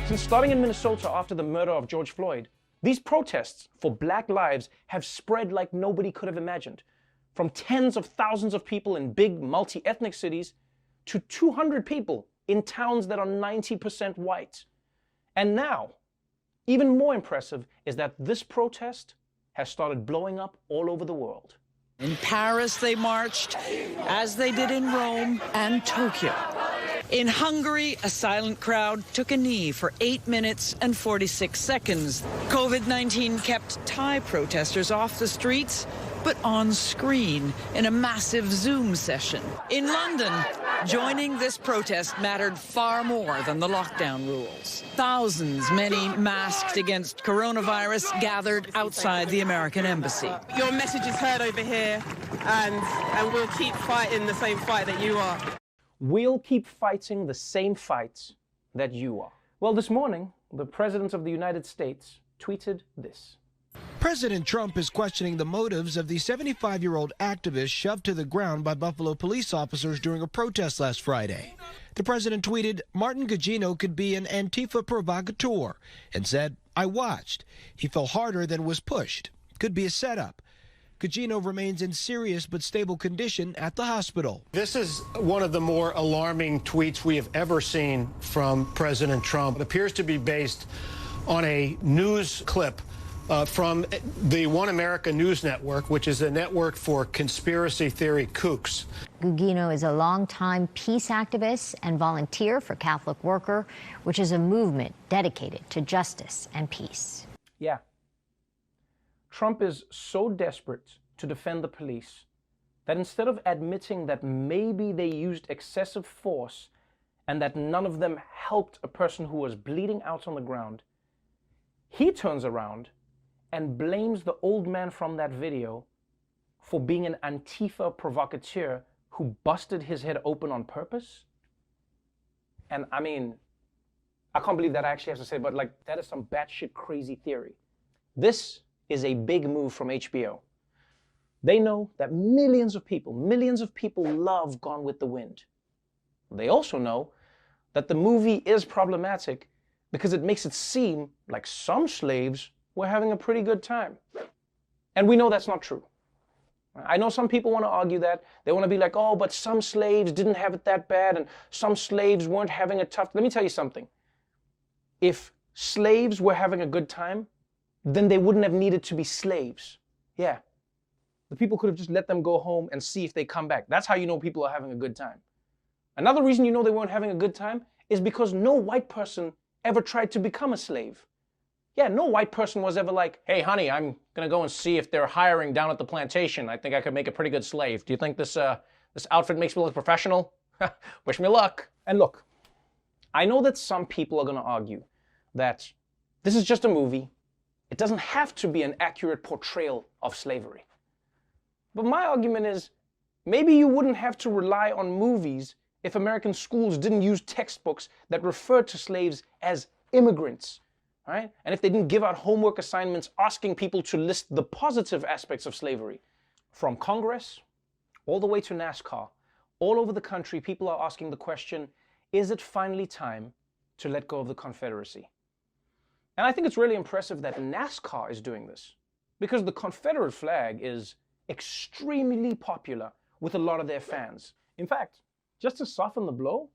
Since starting in Minnesota after the murder of George Floyd, these protests for Black lives have spread like nobody could have imagined. From tens of thousands of people in big multi-ethnic cities to 200 people in towns that are 90% white. And now, even more impressive is that this protest has started blowing up all over the world. In Paris, they marched, as they did in Rome and Tokyo. In Hungary, a silent crowd took a knee for 8 minutes and 46 seconds. COVID-19 kept Thai protesters off the streets, but on screen in a massive Zoom session. In London, joining this protest mattered far more than the lockdown rules. Thousands, many masked against coronavirus, gathered outside the American embassy. Your message is heard over here, and we'll keep fighting the same fight that you are. We'll keep fighting the same fights that you are. Well, this morning, the President of the United States tweeted this. President Trump is questioning the motives of the 75-year-old activist shoved to the ground by Buffalo police officers during a protest last Friday. The president tweeted, Martin Gugino could be an Antifa provocateur, and said, I watched. He fell harder than was pushed. Could be a setup. Gugino remains in serious but stable condition at the hospital. This is one of the more alarming tweets we have ever seen from President Trump. It appears to be based on a news clip from the One America News Network, which is a network for conspiracy theory kooks. Gugino is a longtime peace activist and volunteer for Catholic Worker, which is a movement dedicated to justice and peace. Yeah. Trump is so desperate to defend the police that instead of admitting that maybe they used excessive force and that none of them helped a person who was bleeding out on the ground, he turns around and blames the old man from that video for being an Antifa provocateur who busted his head open on purpose. And I mean, I can't believe that I actually have to say, but like, that is some batshit crazy theory. This is a big move from HBO. They know that millions of people love Gone with the Wind. They also know that the movie is problematic because it makes it seem like some slaves were having a pretty good time. And we know that's not true. I know some people want to argue that. They want to be like, oh, but some slaves didn't have it that bad and some slaves weren't having a tough... Let me tell you something. If slaves were having a good time, then they wouldn't have needed to be slaves. Yeah. The people could have just let them go home and see if they come back. That's how you know people are having a good time. Another reason you know they weren't having a good time is because no white person ever tried to become a slave. Yeah, no white person was ever like, hey, honey, I'm going to go and see if they're hiring down at the plantation. I think I could make a pretty good slave. Do you think this outfit makes me look professional? Wish me luck. And look, I know that some people are going to argue that this is just a movie. It doesn't have to be an accurate portrayal of slavery. But my argument is, maybe you wouldn't have to rely on movies if American schools didn't use textbooks that referred to slaves as immigrants, right? And if they didn't give out homework assignments asking people to list the positive aspects of slavery. From Congress all the way to Nascar, all over the country, people are asking the question, is it finally time to let go of the Confederacy? And I think it's really impressive that Nascar is doing this because the Confederate flag is extremely popular with a lot of their fans. In fact, just to soften the blow,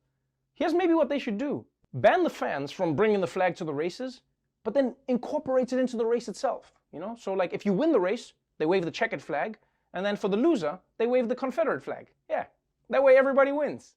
here's maybe what they should do. Ban the fans from bringing the flag to the races, but then incorporate it into the race itself. You know, so like if you win the race, they wave the checkered flag, and then for the loser, they wave the Confederate flag. Yeah, that way everybody wins.